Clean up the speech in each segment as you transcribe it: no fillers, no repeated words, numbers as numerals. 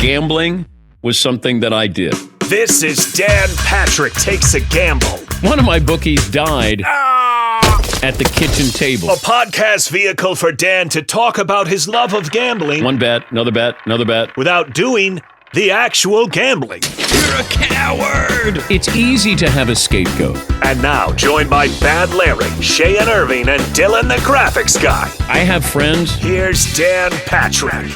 gambling was something that I did. This is Dan Patrick Takes a Gamble. One of my bookies died at the kitchen table. A podcast vehicle for Dan to talk about his love of gambling. One bet, another bet, another bet. Without doing the actual gambling. You're a coward! It's easy to have a scapegoat. And now, joined by Bad Larry, Shay and Irving, and Dylan the graphics guy. I have friends. Here's Dan Patrick.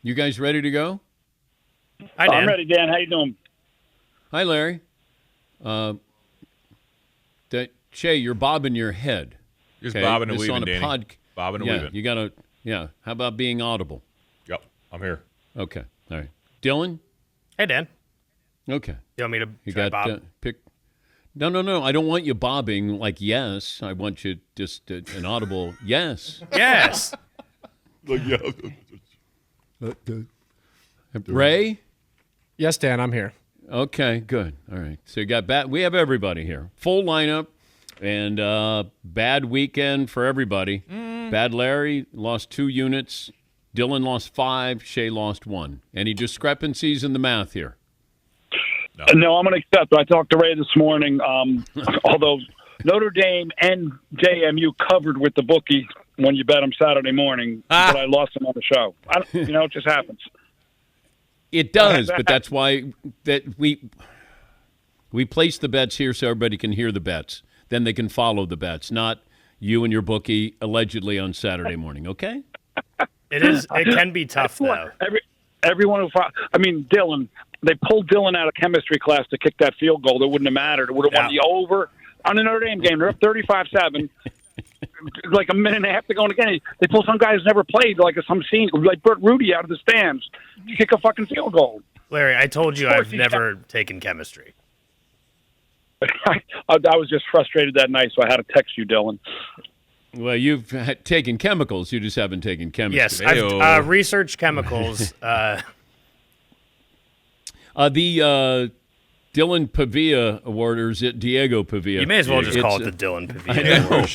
You guys ready to go? Hi, Dan. I'm ready, Dan. How you doing? Hi, Larry. Shay, you're bobbing your head. Just bobbing and This weaving, on a Danny. Bobbing and weaving. You gotta. Yeah. How about being audible? Yep, I'm here. Okay. All right. Dylan. Hey, Dan. Okay. You want me to You try got Bob? pick. No. I don't want you bobbing like yes. I want you just an audible yes. Yes. Ray. Yes, Dan, I'm here. Okay, good. All right. So you got we have everybody here. Full lineup and bad weekend for everybody. Bad Larry lost 2 units. Dylan lost 5. Shay lost 1. Any discrepancies in the math here? No, I'm going to accept. I talked to Ray this morning. Although Notre Dame and JMU covered with the bookie when you bet them Saturday morning, but I lost them on the show. It just happens. It does, but that's why that we place the bets here so everybody can hear the bets. Then they can follow the bets, not you and your bookie allegedly on Saturday morning. Okay? It can be tough though. Everyone Dylan. They pulled Dylan out of chemistry class to kick that field goal. That wouldn't have mattered. It would have won the over on the Notre Dame game. They're up 35-7. Like a minute and a half to go in the game. They pull some guy who's never played, like some scene, like Burt Rudy out of the stands to kick a fucking field goal. Larry, I told you I've never taken chemistry. I was just frustrated that night, so I had to text you, Dylan. Well, you've taken chemicals. You just haven't taken chemistry. Yes, I've researched chemicals. The Dylan Pavia Award, or is it Diego Pavia? You may as well just call it the Dylan Pavia Award.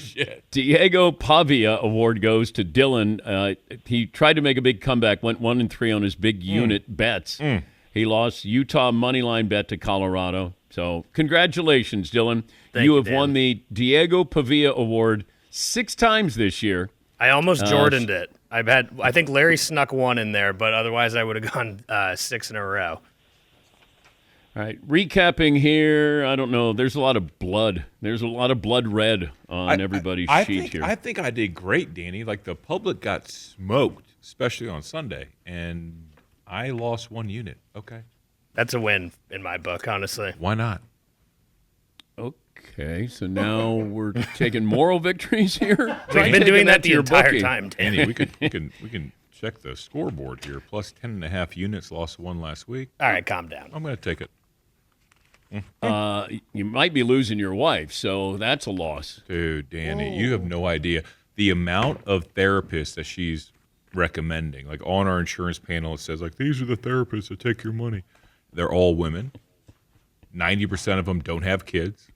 Shit. Diego Pavia Award goes to Dylan. He tried to make a big comeback, went 1-3 on his big unit bets. He lost Utah moneyline bet to Colorado. So congratulations, Dylan. You have won the Diego Pavia Award 6 times this year. I almost Jordaned it. I think Larry snuck 1 in there, but otherwise I would have gone 6 in a row. All right, recapping here. I don't know. There's a lot of blood. There's a lot of blood red on everybody's sheet here. I think I did great, Danny. Like, the public got smoked, especially on Sunday, and I lost 1 unit. Okay. That's a win in my book, honestly. Why not? Okay, so now we're taking moral victories here. We've been doing that the entire time, Danny, we can check the scoreboard here. Plus 10.5 units, lost 1 last week. All right, calm down. I'm going to take it. You might be losing your wife, so that's a loss. Dude, Danny, you have no idea the amount of therapists that she's recommending. Like, on our insurance panel, it says, like, these are the therapists that take your money. They're all women. 90% of them don't have kids.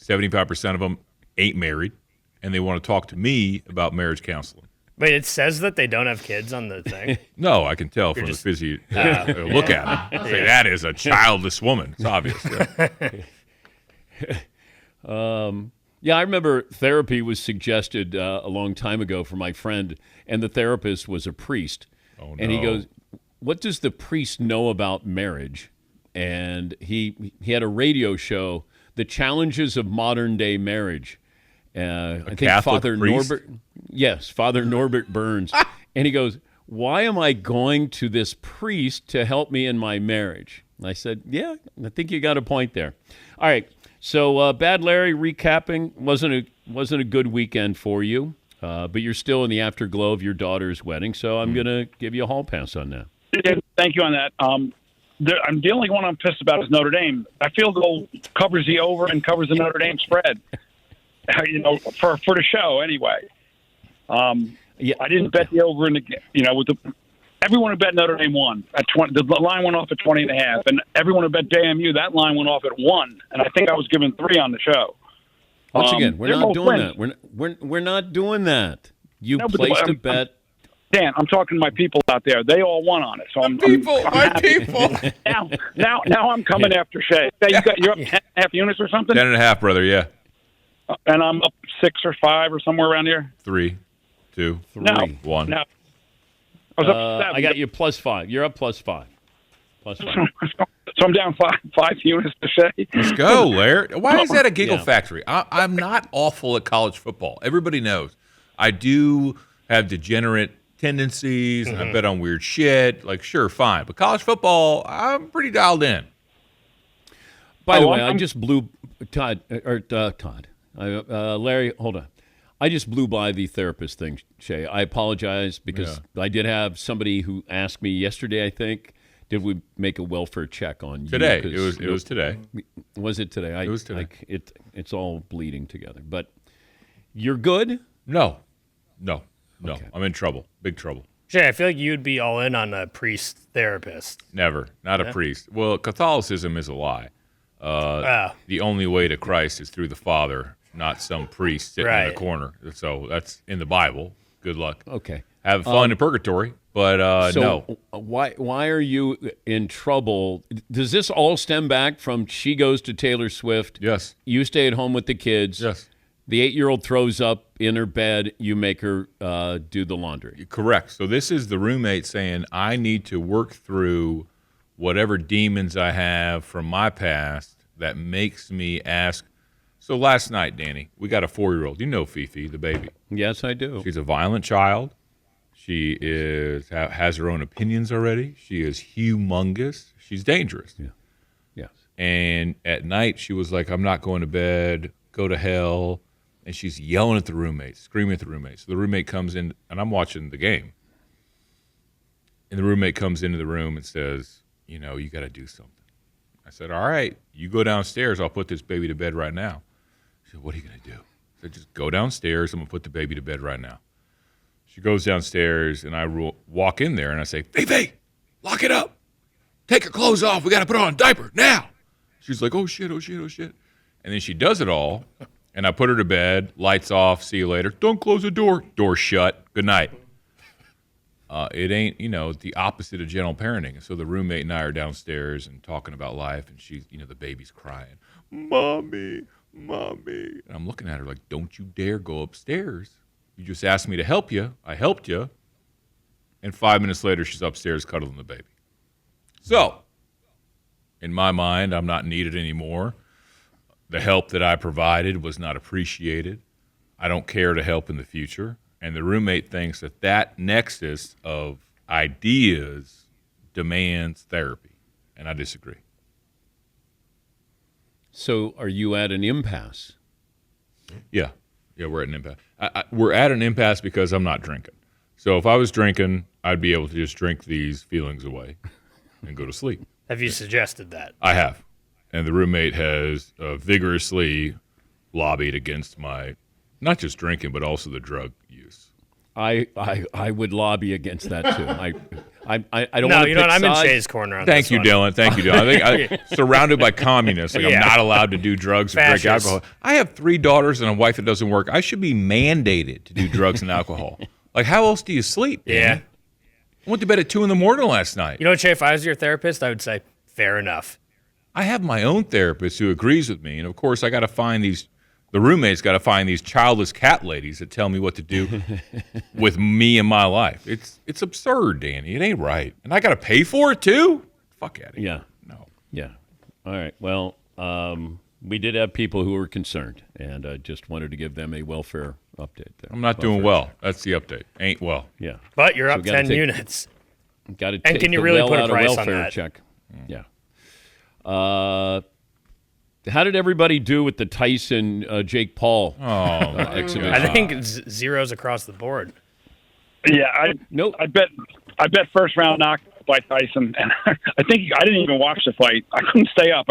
75% of them ain't married. And they want to talk to me about marriage counseling. Wait, it says that they don't have kids on the thing? No, I can tell from the physical look at them. Say, that is a childless woman. It's obvious. Yeah, I remember therapy was suggested a long time ago for my friend, and the therapist was a priest. Oh, no. And he goes, what does the priest know about marriage? And he had a radio show, The Challenges of Modern Day Marriage. I think Catholic Father priest? Norbert. Yes, Father Norbert Burns. And he goes, why am I going to this priest to help me in my marriage? And I said, yeah, I think you got a point there. All right, so Bad Larry, recapping, wasn't a good weekend for you, but you're still in the afterglow of your daughter's wedding, so I'm going to give you a hall pass on that. Yeah, thank you on that. The only one I'm pissed about is Notre Dame. That field goal covers the over and covers the Notre Dame spread. For the show anyway. Yeah. I didn't bet the over in the with the. Everyone who bet Notre Dame won at 20. The line went off at 20.5, and everyone who bet JMU, that line went off at 1. And I think I was given 3 on the show. Once again, we're they're not both doing wins. that. We're not doing that. You No, but placed a bet. Dan, I'm talking to my people out there. They all won on it. So I'm happy. Now I'm coming after Shay. You're up 10.5 units or something? 10.5, brother, yeah. And I'm up 6 or 5 or somewhere around here? 3, 2, No. 1. No. I was up 7. I got you +5. You're up +5. +5. So I'm down 5 units to Shay. Let's go, Larry. Why is that a giggle Yeah. factory? I'm not awful at college football. Everybody knows. I do have degenerate tendencies. I bet on weird shit. Like, sure, fine. But college football, I'm pretty dialed in. By the way, I'm- I just blew Larry, hold on. I just blew by the therapist thing, Shay. I apologize because I did have somebody who asked me yesterday, I think, did we make a welfare check on Today. you? It was today. Was it today? It was today. It's all bleeding together. But you're good? No. Okay. I'm in trouble. Big trouble. Shay, I feel like you'd be all in on a priest therapist. Never. Not a priest. Well, Catholicism is a lie. Oh. The only way to Christ is through the Father, not some priest sitting in Right. the corner. So that's in the Bible. Good luck. Okay. Have fun in purgatory, but So no. why are you in trouble? Does this all stem back from she goes to Taylor Swift? Yes. You stay at home with the kids. Yes. The 8-year-old throws up in her bed. You make her do the laundry. Correct. So this is the roommate saying, I need to work through whatever demons I have from my past that makes me ask. So last night, Danny, we got a 4-year-old. You know Fifi, the baby. Yes, I do. She's a violent child. She has her own opinions already. She is humongous. She's dangerous. Yeah. Yes. And at night, she was like, I'm not going to bed. Go to hell. And she's yelling at the roommate, screaming at the roommate. So the roommate comes in, and I'm watching the game. And the roommate comes into the room and says, you got to do something. I said, all right, you go downstairs. I'll put this baby to bed right now. She said, what are you going to do? I said, just go downstairs. I'm going to put the baby to bed right now. She goes downstairs, and I walk in there, and I say, Fifi, lock it up. Take her clothes off. We got to put on a diaper now. She's like, oh, shit. And then she does it all. And I put her to bed, lights off, see you later. Don't close the door. Door shut. Good night. It ain't, the opposite of gentle parenting. So the roommate and I are downstairs and talking about life, and she's, the baby's crying. Mommy. And I'm looking at her like, don't you dare go upstairs. You just asked me to help you. I helped you. And 5 minutes later, she's upstairs cuddling the baby. So, in my mind, I'm not needed anymore. The help that I provided was not appreciated. I don't care to help in the future. And the roommate thinks that nexus of ideas demands therapy. And I disagree. So are you at an impasse? Yeah, we're at an impasse. We're at an impasse because I'm not drinking. So if I was drinking, I'd be able to just drink these feelings away and go to sleep. Have you suggested that? I have. And the roommate has vigorously lobbied against my, not just drinking, but also the drug use. I would lobby against that too. I don't No, want to you know what? I'm in sides. Shay's corner on Thank this you, one. Dylan. Thank you, Dylan. I think surrounded by communists. Like Yeah. I'm not allowed to do drugs or drink Fascists. alcohol. I have 3 daughters and a wife that doesn't work. I should be mandated to do drugs and alcohol. Like, how else do you sleep? Yeah. Man? I went to bed at 2 a.m. last night. You know what, Shay? If I was your therapist, I would say, fair enough. I have my own therapist who agrees with me, and of course, I got to find these. The roommate's got to find these childless cat ladies that tell me what to do with me and my life. It's absurd, Danny. It ain't right, and I got to pay for it too. Fuck out of here. Yeah. No. Yeah. All right. Well, we did have people who were concerned, and I just wanted to give them a welfare update there. I'm not doing well. That's the update. Ain't well. Yeah. But you're So up we gotta 10 take- units. Got to And take can you the really well put a out of price on welfare that? check. Yeah. How did everybody do with the Tyson Jake Paul exhibition? I think it's zeros across the board. Yeah, Nope. I bet first round knockout by Tyson, and I think I didn't even watch the fight. I couldn't stay up.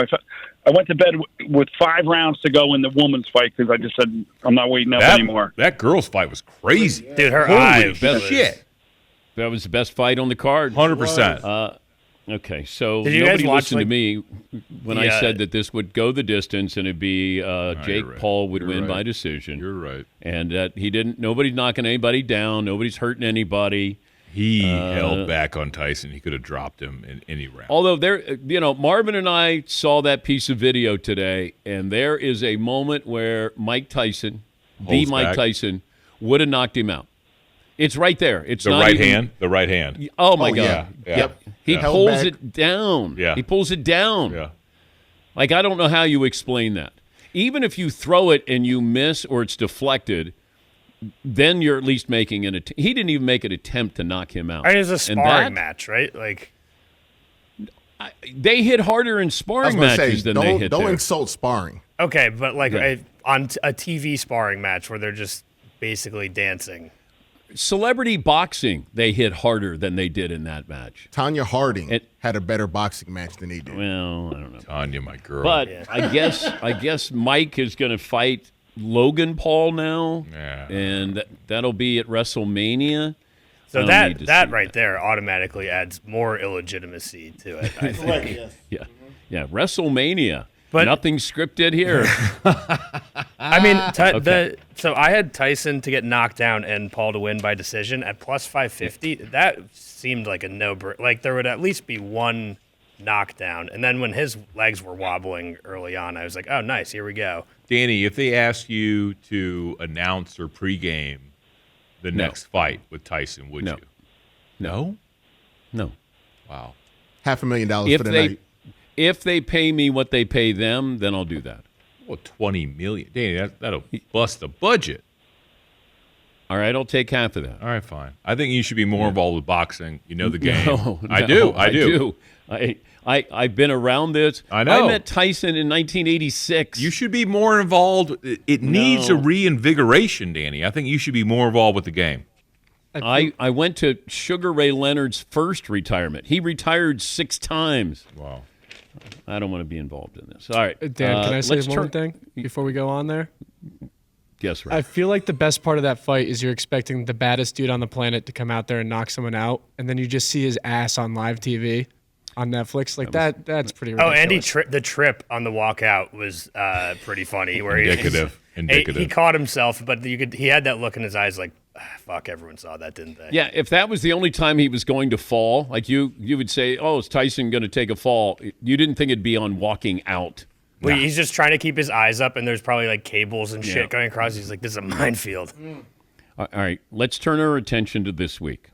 I went to bed with 5 rounds to go in the woman's fight because I just said I'm not waiting up anymore. That girl's fight was crazy. Dude, her Holy eyes. shit. That was the best fight on the card. 100%. Okay, so Did you guys nobody watch, listened to me when I the, said that this would go the distance and it'd be Jake you're right. Paul would You're win right. by decision. You're right. And that he didn't. Nobody's knocking anybody down. Nobody's hurting anybody. He held back on Tyson. He could have dropped him in any round. Although Marvin and I saw that piece of video today, and there is a moment where Mike Tyson, Holds Mike back. Tyson, would have knocked him out. It's right there. It's The not right even- hand. The right hand. Oh my God! yeah. Yep. He Yeah. Held pulls back. it down. Yeah. He pulls it down. Yeah. Like, I don't know how you explain that. Even if you throw it and you miss or it's deflected, then you're at least making an attempt. He didn't even make an attempt to knock him out. I mean, it was a And sparring match, right? Like, They hit harder in I was sparring going to matches say, than they hit don't there. insult sparring. okay, but like Yeah. on a TV sparring match where they're just basically dancing. Celebrity boxing, they hit harder than they did in that match. Tanya Harding It- had a better boxing match than he did. Well, I don't know. Tanya, my girl. But I guess Mike is going to fight Logan Paul now, Yeah. and that'll be at WrestleMania. So I don't need to that see right there automatically adds more illegitimacy to it, I think. Yeah, WrestleMania. But- nothing scripted here. I mean, so I had Tyson to get knocked down and Paul to win by decision at plus 550. That seemed like a no-brainer. Like there would at least be one knockdown. And then when his legs were wobbling early on, I was like, oh, nice, here we go. Danny, if they asked you to announce or pregame the next fight with Tyson, would No. you? No? No. Wow. $500,000 If for the they night. if they pay me what they pay them, then I'll do that. Well, $20 million. Danny, that'll bust the budget. All right, I'll take half of that. All right, fine. I think you should be more involved with boxing. You know the game. No, I no, do. I've been around this. I know. I met Tyson in 1986. You should be more involved. It needs a No. reinvigoration, Danny. I think you should be more involved with the game. I went to Sugar Ray Leonard's first retirement. He retired 6 times. Wow. I don't want to be involved in this. All right, Dan, can I say let's one thing before we go on there? Yes, I right. feel like the best part of that fight is you're expecting the baddest dude on the planet to come out there and knock someone out, and then you just see his ass on live TV on Netflix. Like that's pretty Oh, ridiculous. Andy, the trip on the walkout was pretty funny. Where Indicative. He caught himself, but he had that look in his eyes like, fuck, everyone saw that, didn't they? Yeah, if that was the only time he was going to fall, like you would say, oh, is Tyson going to take a fall? You didn't think it'd be on walking out. Well, he's just trying to keep his eyes up, and there's probably like cables and shit going across. He's like, this is a minefield. All right, let's turn our attention to this week.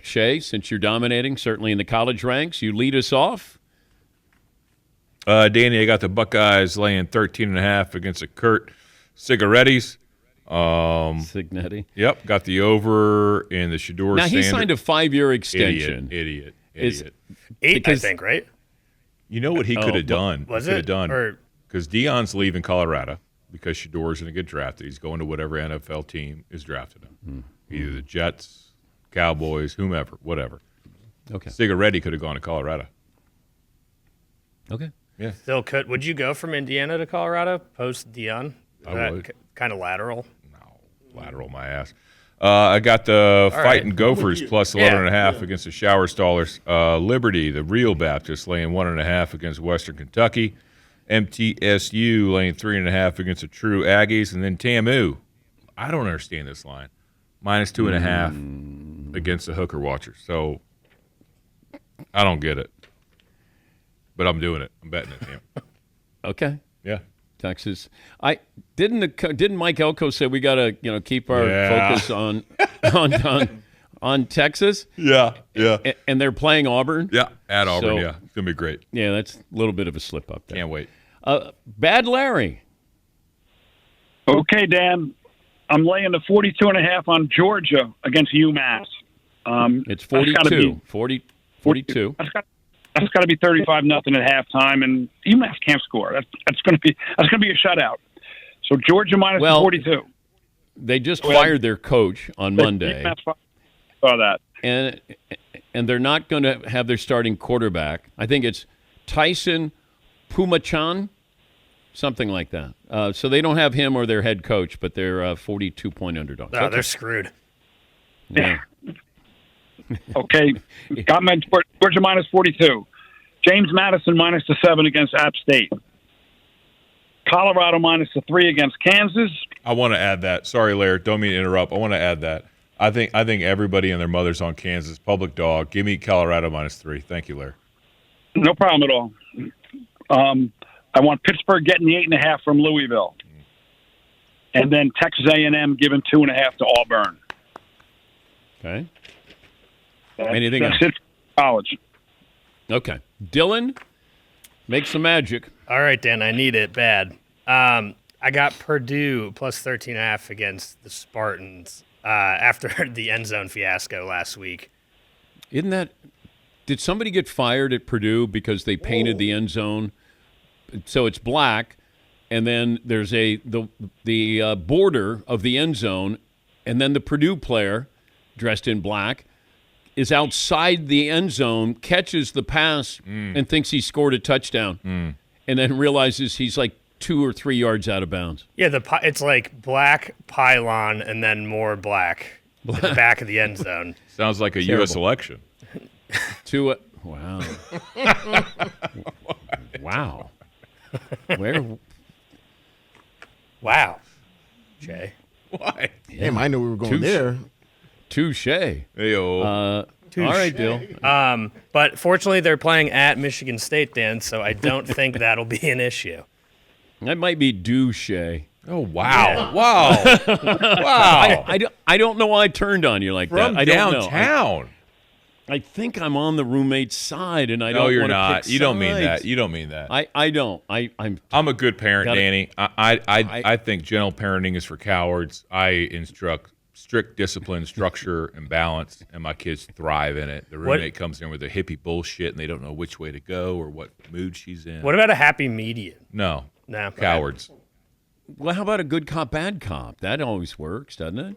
Shay, since you're dominating, certainly in the college ranks, you lead us off. Danny, I got the Buckeyes laying 13.5 against the Kurt Cigarettis. Signetti. Yep, got the over in the Shador Now, he Sanders. signed a 5-year extension. Idiot. Is- 8, Because- I think, right? You know what he could have done? Was He could it? have done Or because Deion's leaving Colorado because Shador's going to get drafted. He's going to whatever NFL team is drafted him, either the Jets, Cowboys, whomever, whatever. Okay. Cigaretti could have gone to Colorado. Okay. still could. Would you go from Indiana to Colorado post Deion? I would. Kind of lateral. Lateral my ass. I got the Fighting right. Gophers plus 11.5 against the Shower Stallers. Liberty, the Real Baptist, laying 1.5 against Western Kentucky. MTSU laying 3.5 against the True Aggies. And then TAMU, I don't understand this line, minus 2.5 against the Hooker Watchers. So I don't get it. But I'm doing it. I'm betting it. Yeah. Okay. Yeah. Texas. Didn't Mike Elko say we got to keep our focus on Texas? Yeah. And they're playing Auburn. Yeah. At Auburn. So- Yeah. It's gonna be great. Yeah, that's a little bit of a slip up there. Can't wait. Bad Larry. Okay, Dan. I'm laying the 42.5 on Georgia against UMass. It's That's gotta 42. be- 42. That's got to be 35-0 at halftime, and UMass can't score. That's going to be a shutout. So Georgia minus 42. They just fired their coach on Monday, UMass saw that. and they're not going to have their starting quarterback. I think it's Tyson Pumachan. something like that. So they don't have him or their head coach, but they're 42-point underdogs. Oh, they're screwed. Yeah. Okay. Georgia minus 42. James Madison minus the 7 against App State. Colorado minus the 3 against Kansas. I want to add that. Sorry, Lair. Don't mean to interrupt. I want to add that. I think everybody and their mother's on Kansas. Public dog. Give me Colorado minus 3. Thank you, Lair. No problem at all. I want Pittsburgh getting the 8.5 from Louisville. And then Texas A&M giving 2.5 to Auburn. Okay. Anything that's else? it for college. Okay. Dylan, make some magic. All right, Dan, I need it bad. I got Purdue plus 13.5 against the Spartans after the end zone fiasco last week. Isn't that – did somebody get fired at Purdue because they painted the end zone so it's black, and then there's the border of the end zone, and then the Purdue player dressed in black is outside the end zone, catches the pass, and thinks he scored a touchdown, and then realizes he's like 2 or 3 yards out of bounds. Yeah, it's like black pylon and then more black at the back of the end zone. Sounds like a U.S. election. Wow. Wow. Where? Wow. Jay. Why? Damn, I knew we were going there. Touche. Hey-o. All right, Bill. But fortunately, they're playing at Michigan State, Dan, so I don't think that'll be an issue. That might be douche. Oh, wow. Wow. Wow. I don't know why I turned on you like From that. I don't know. downtown. I think I'm on the roommate's side, and I don't. No, you're wanna not. pick You don't mean sides. that. You don't mean that. I don't. I'm a good parent, Gotta- Danny. I think gentle parenting is for cowards. I instruct strict discipline, structure, and balance, and my kids thrive in it. The roommate comes in with their hippie bullshit, and they don't know which way to go or what mood she's in. What about a happy median? No. No. Cowards. Well, how about a good cop, bad cop? That always works, doesn't it?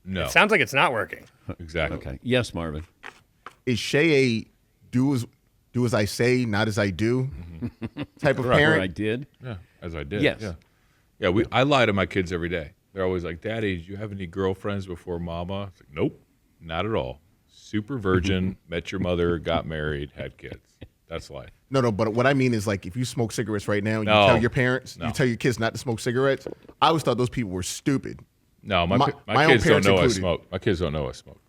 No. It sounds like it's not working. Exactly. Okay. Yes, Marvin. Is Shay a do as I say, not as I do type of Right, parent? where I did. Yeah, as I did. Yes. Yeah. I lie to my kids every day. They're always like, Daddy, did you have any girlfriends before Mama? It's like, nope, not at all. Super virgin, met your mother, got married, had kids. That's life. No, but what I mean is like if you smoke cigarettes right now, you No. tell your parents, No. you tell your kids not to smoke cigarettes. I always thought those people were stupid. No, my My own kids don't parents know I included. smoke. My kids don't know I smoke.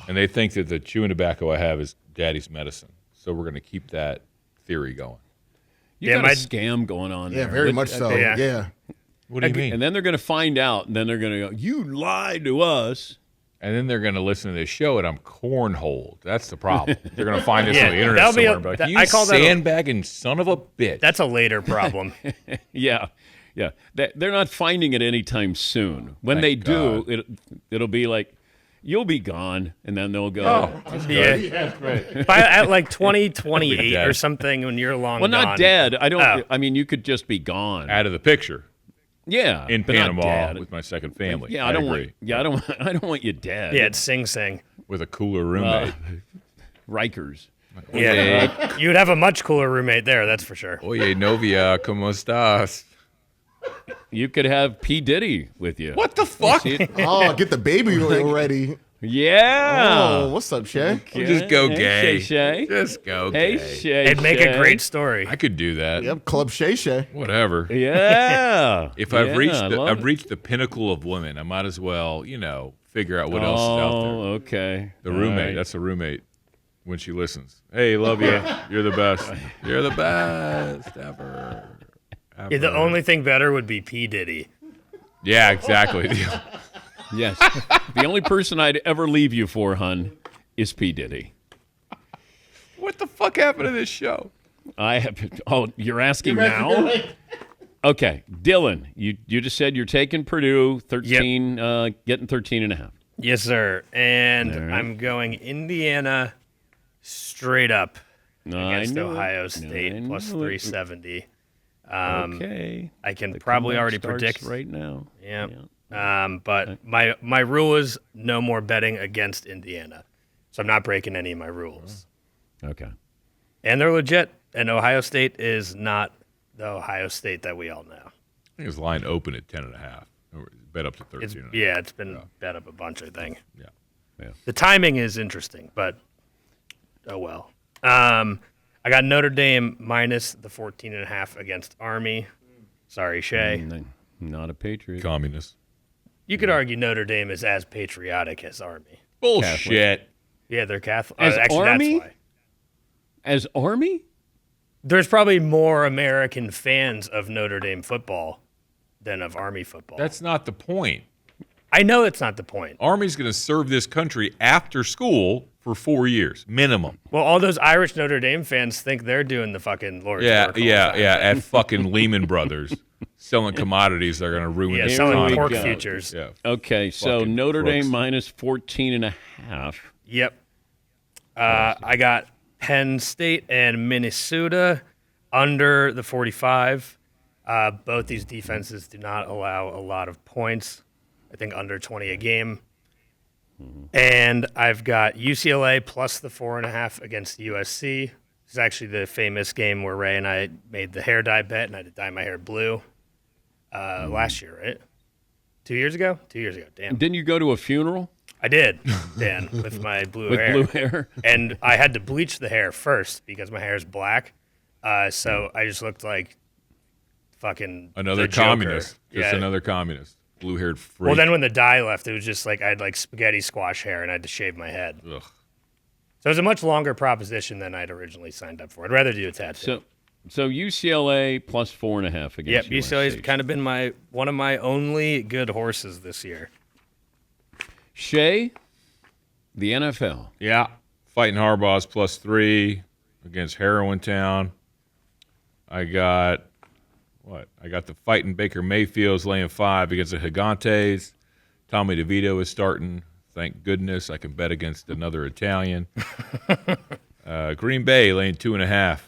And they think that the chewing tobacco I have is Daddy's medicine. So we're going to keep that theory going. You Yeah, got my- a scam going on Yeah, there. very What- much so. yeah. Yeah. What do you mean? And then they're going to find out, and then they're going to go, you lied to us. And then they're going to listen to this show, and I'm cornholed. That's the problem. They're going to find this Yeah, on the internet that'll be somewhere. a- and be like, that- you I call that a- sandbagging son of a bitch. That's a later problem. Yeah. They're not finding it anytime soon. When Thank they do, it'll be like, you'll be gone, and then they'll go. Yeah. At like 2028 dead. or something when you're long Well, gone. not dead. I don't. Oh. I mean, you could just be gone. Out of the picture Yeah, in but not Panama dead. with my second family. Yeah, I don't agree. want. Yeah, I don't. I don't want you dead. Yeah, it's Sing Sing. With a cooler roommate. Rikers. Yeah. You'd have a much cooler roommate there, that's for sure. Oye, novia, ¿cómo estás? You could have P Diddy with you. What the fuck? Oh, get the baby oil ready. Yeah. Oh, what's up, Shay? Just go Hey, gay. Shay. Just go Hey, gay. Shay. It'd make Shay. a great story. I could do that. Yep, Club Shay Shay. Whatever. Yeah. If I've I love I've it. reached the pinnacle of women, I might as well, figure out what else is out there. Oh, okay. The All roommate. right. That's the roommate when she listens. Hey, love you. You're the best. You're the best ever. Yeah, the only thing better would be P. Diddy. Yeah, exactly. Yes. The only person I'd ever leave you for, hun, is P Diddy. What the fuck happened to this show? I have. Oh, you're asking now? Okay, Dylan, you just said you're taking Purdue 13, getting 13.5. Yes, sir. And All right. I'm going Indiana straight up against knew it. Ohio State I plus knew it. 370. Okay. I can The probably comeback already starts predict. right now. Yeah. But my rule is no more betting against Indiana. So I'm not breaking any of my rules. Okay. And they're legit. And Ohio State is not the Ohio State that we all know. I think it's line open at 10.5. Bet up to 13. It's been bet up a bunch, I think. Yeah. The timing is interesting, but oh well. I got Notre Dame minus the 14.5 against Army. Sorry, Shay. Not a Patriot. Communist. You could argue Notre Dame is as patriotic as Army. Bullshit. Yeah, they're Catholic. As Actually, Army? that's why. As Army? There's probably more American fans of Notre Dame football than of Army football. That's not the point. I know it's not the point. Army's going to serve this country after school for 4 years, minimum. Well, all those Irish Notre Dame fans think they're doing the fucking Lord's work. Yeah. At fucking Lehman Brothers, selling commodities that are going to ruin the selling economy. pork futures. Yeah. Okay, so Fucking Notre crooks. Dame minus 14.5. Yep. I got Penn State and Minnesota under the 45. Both these defenses do not allow a lot of points. I think under 20 a game. And I've got UCLA plus the 4.5 against USC. This is actually the famous game where Ray and I made the hair dye bet, and I had to dye my hair blue last year, right? 2 years ago? 2 years ago, damn. Didn't you go to a funeral I did, Dan, with my blue with hair. blue hair? And I had to bleach the hair first because my hair is black. So I just looked like fucking Another the Joker. communist. Just Yeah. another communist. Blue-haired freak. Well, then when the dye left, it was just like I had like spaghetti squash hair and I had to shave my head. Ugh. So it was a much longer proposition than I'd originally signed up for. I'd rather do a tattoo. So UCLA plus 4.5 against Yep, USC. UCLA's kind of been one of my only good horses this year. Shay, the NFL. Yeah. Fighting Harbaugh's plus 3 against Heroin Town. I got the fighting Baker Mayfield's laying 5 against the Gigantes. Tommy DeVito is starting. Thank goodness I can bet against another Italian. Green Bay laying 2.5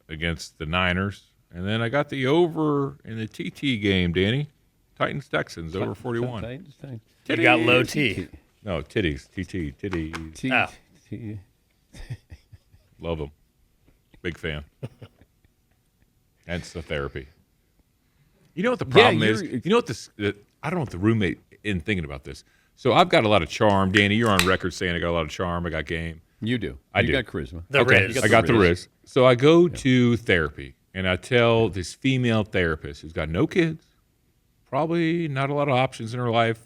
against the Niners. And then I got the over in the TT game, Danny. Titans-Texans, over 41. You got low T. No, titties. Titties. Oh. Love them. Big fan. That's the therapy. You know what the problem is? You know what this? I don't know if the roommate isn't thinking about this. So I've got a lot of charm. Danny, you're on record saying I got a lot of charm. I got game. You do. I you do. got charisma. The Riz. I got the Riz. So I go to therapy, and I tell this female therapist who's got no kids, probably not a lot of options in her life,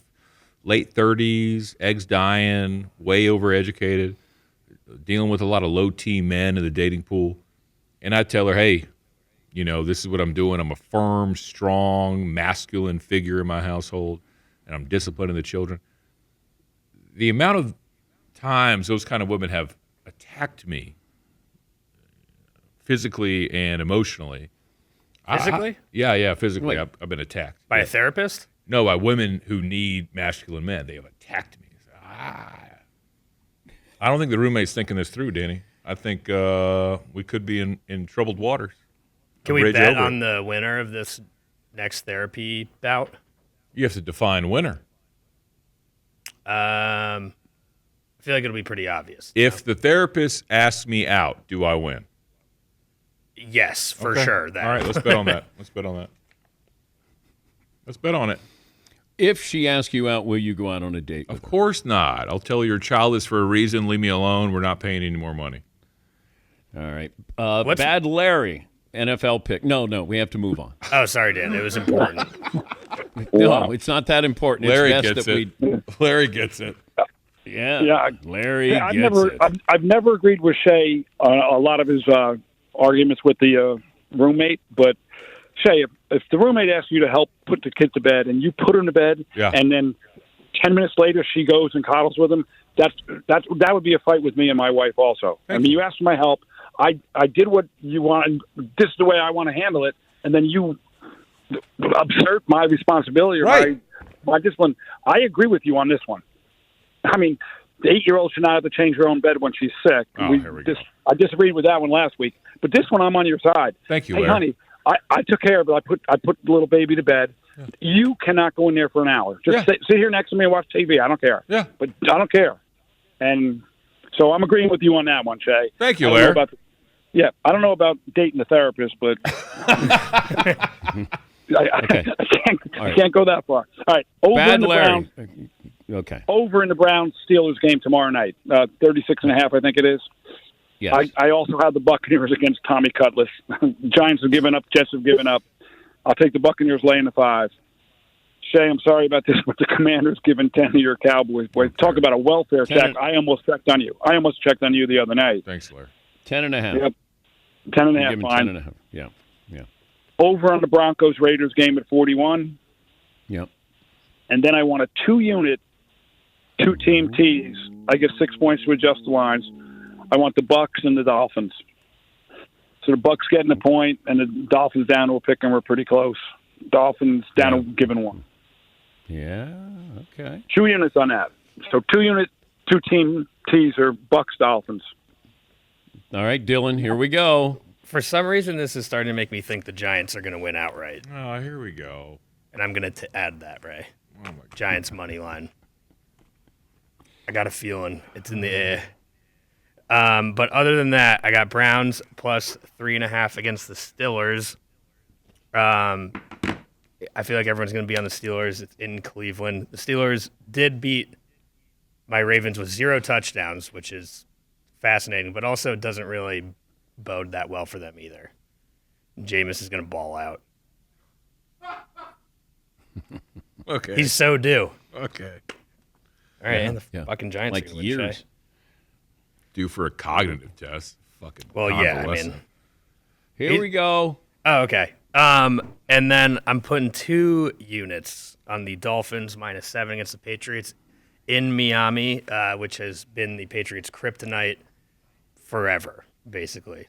late 30s, eggs dying, way overeducated, dealing with a lot of low-T men in the dating pool. And I tell her, hey, you know, this is what I'm doing. I'm a firm, strong, masculine figure in my household, and I'm disciplining the children. The amount of times those kind of women have attacked me physically and emotionally. Physically? Yeah, physically. Wait. I've been attacked. By a therapist? No, by women who need masculine men. They have attacked me. I don't think the roommate's thinking this through, Danny. I think we could be in troubled waters. Can we Bridge bet over on it. the winner of this next therapy bout? You have to define winner. I feel like it'll be pretty obvious. If the therapist asks me out, do I win? Yes, for Okay. sure. That. All right, let's bet on that. Let's bet on it. If she asks you out, will you go out on a date with Of course not. I'll tell you you're childless for a reason. Leave me alone. We're not paying any more money. her? All right. What's- Bad Larry, NFL pick. No, we have to move on. Oh, sorry, Dan. It was important. No, it's not that important. Larry it's best gets that it. Larry gets it. Yeah, Larry I've gets never, it. I've never agreed with Shay on a lot of his arguments with the roommate. But Shay, if the roommate asks you to help put the kid to bed and you put him to bed, Yeah. and then 10 minutes later she goes and coddles with him, that would be a fight with me and my wife also. You asked for my help. I did what you want. And this is the way I want to handle it, and then you usurp my responsibility or Right. my discipline. I agree with you on this one. I mean, the 8-year-old should not have to change her own bed when she's sick. Oh, here we go. I disagreed with that one last week, but this one I'm on your side. Thank you, Hey, Larry. honey, I took care of it. I put the little baby to bed. Yeah. You cannot go in there for an hour. Just sit here next to me and watch TV. I don't care. Yeah. But I don't care. And so I'm agreeing with you on that one, Shay. Thank you, I don't know Larry. about Yeah, I don't know about dating a therapist, but Okay. I can't go that far. All right, over Bad in the Larry. Browns. Okay. Over in the Browns Steelers game tomorrow night, 36.5, I think it is. Yes. I also have the Buccaneers against Tommy Cutlass. Giants have given up. Jets have given up. I'll take the Buccaneers laying the 5. Shay, I'm sorry about this, but the Commanders giving 10 to your Cowboys. Boy, talk about a welfare 10 check. I almost checked on you. The other night. Thanks, Larry. 10.5. Yep. 10.5, Give him fine. 10.5. Yeah. Over on the Broncos-Raiders game at 41. Yep. And then I want a 2-unit, 2-team tease. I give 6 points to adjust the lines. I want the Bucks and the Dolphins. So the Bucks getting a point, and the Dolphins down to a pick, and we're pretty close. Dolphins down to giving 1. Yeah. Okay. 2 units on that. So 2-unit, 2-team teaser, Bucks, Dolphins. All right, Dylan, here we go. For some reason, this is starting to make me think the Giants are going to win outright. Oh, here we go. And I'm going to add that, Ray. Oh, my God. Giants money line. I got a feeling it's in the air. But other than that, I got Browns plus 3.5 against the Steelers. I feel like everyone's going to be on the Steelers. It's in Cleveland. The Steelers did beat my Ravens with 0 touchdowns, which is fascinating, but also doesn't really bode that well for them either. Jameis is going to ball out. Okay. He's so due. Okay. All right, and the fucking Giants Like are gonna win, years. Shay. Due for a cognitive test. Fucking Well, yeah, I convalescent. mean. Here we go. Oh, okay. And then I'm putting 2 units on the Dolphins -7 against the Patriots in Miami, which has been the Patriots' kryptonite forever, basically.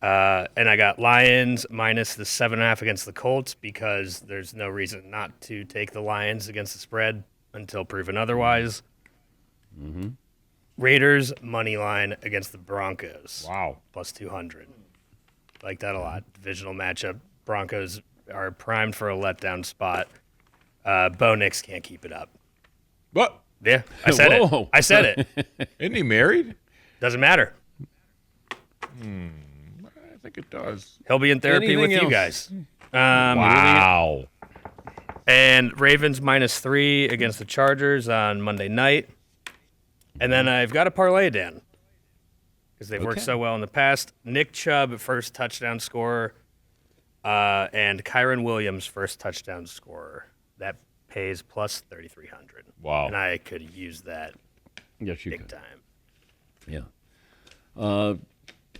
And I got Lions minus the 7.5 against the Colts because there's no reason not to take the Lions against the spread until proven otherwise. Mm-hmm. Raiders money line against the Broncos. Wow. Plus 200. Like that a lot. Divisional matchup. Broncos are primed for a letdown spot. Bo Nix can't keep it up. What? Yeah, I said Whoa. it. I said it. Isn't he married? Doesn't matter. I think it does. He'll be in therapy Anything with you else? guys. Wow. And Ravens -3 against the Chargers on Monday night. And then I've got a parlay, Dan, because they've worked Okay. so well in the past. Nick Chubb, first touchdown scorer, and Kyron Williams, first touchdown scorer. That pays plus 3,300. Wow. And I could use that Yes, you big can. time. Yeah.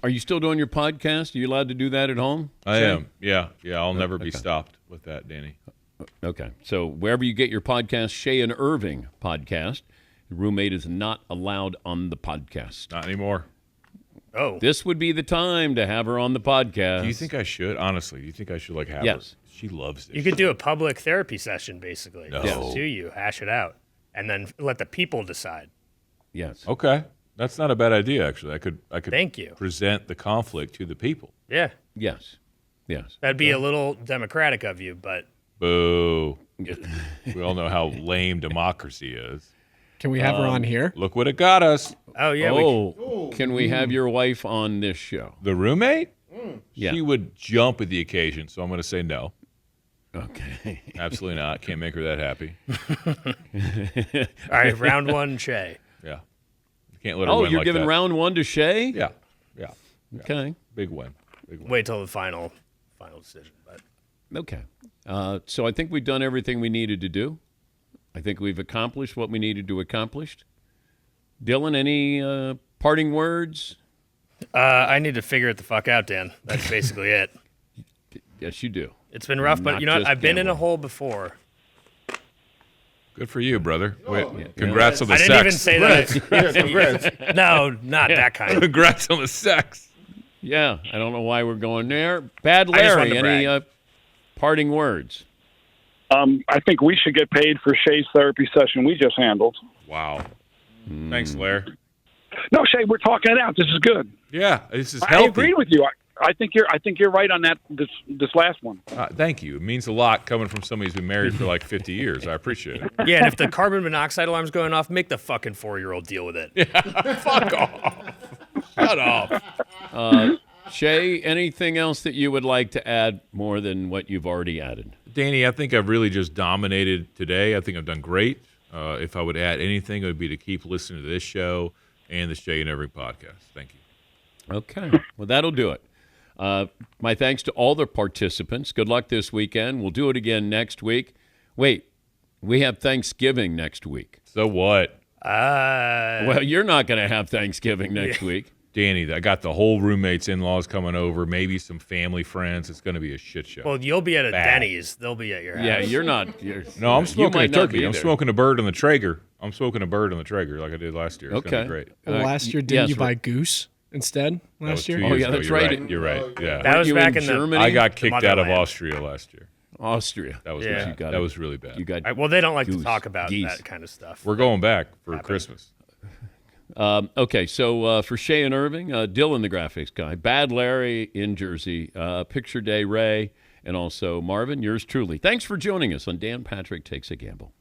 Are you still doing your podcast? Are you allowed to do that at home? I Shay? am. Yeah. I'll never be okay. stopped with that, Danny. Okay. So wherever you get your podcast, Shay and Irving podcast, the roommate is not allowed on the podcast. Not anymore. Oh, This would be the time to have her on the podcast. Do you think I should? Honestly, do you think I should have Yes. her? She loves this. you could do a public therapy session, basically. No. Just to you, hash it out, and then let the people decide. Yes. Okay. That's not a bad idea, actually. I could Thank you. present the conflict to the people. Yeah, Yes. Yes. that'd be a little democratic of you, but Boo. We all know how lame democracy is. Can we have her on here? Look what it got us. oh yeah, Can we have your wife on this show? The roommate? Yeah. She would jump at the occasion, so I'm going to say no. Okay. Absolutely not. Can't make her that happy. all right, round 1, Shay. Yeah. Can't let her Oh, win you're like giving that. round 1 to Shay? Yeah. Okay. Big win. Big win. Wait till the final decision, but Okay. So I think we've done everything we needed to do. I think we've accomplished what we needed to accomplish. Dylan, any parting words? I need to figure it the fuck out, Dan. That's basically it. Yes, you do. It's been rough, but Not you know what? just I've been in a gambling. hole before. Good for you, brother. Wait, congrats on the I sex. didn't even say that. No, not that kind. Congrats on the sex. Yeah, I don't know why we're going there. Bad I just wanted Larry, to any brag. parting words? I think we should get paid for Shay's therapy session we just handled. Wow. Thanks, Lair. No, Shay, we're talking it out. This is good. Yeah, this is I healthy. agree with you. I think you're right on that. This last one. Thank you. It means a lot coming from somebody who's been married for like 50 years. I appreciate it. Yeah, and if the carbon monoxide alarm's going off, make the fucking 4-year-old deal with it. Fuck off. Shut up. Shay, anything else that you would like to add more than what you've already added? Danny, I think I've really just dominated today. I think I've done great. If I would add anything, it would be to keep listening to this show and the Shay and Irving podcast. Thank you. Okay. Well, that'll do it. My thanks to all the participants. Good luck this weekend. We'll do it again next week. Wait, we have Thanksgiving next week. So what? Well, you're not going to have Thanksgiving next week. Danny, I got the whole roommate's in-laws coming over, maybe some family friends. It's going to be a shit show. Well, you'll be at a Bad. Denny's. They'll be at your house. Yeah, you're not. No, I'm smoking a might not turkey. be I'm there. smoking a bird on the Traeger. I'm smoking a bird on the Traeger like I did last year. It's going to be great. Well, last year, didn't you buy goose instead That was last 2 year? years Oh, yeah, ago. that's You're right. You're right. Yeah. That was you back in in the Germany? I got kicked out of motherland. Austria last year. Austria. That was Yeah. bad. You got That it. was really bad. You got. Well, they don't like Goose, to talk about geese. that kind of stuff. We're going back for Christmas. Okay, so for Shay and Irving, Dylan, the graphics guy, Bad Larry in Jersey, Picture Day Ray, and also Marvin, yours truly. Thanks for joining us on Dan Patrick Takes a Gamble.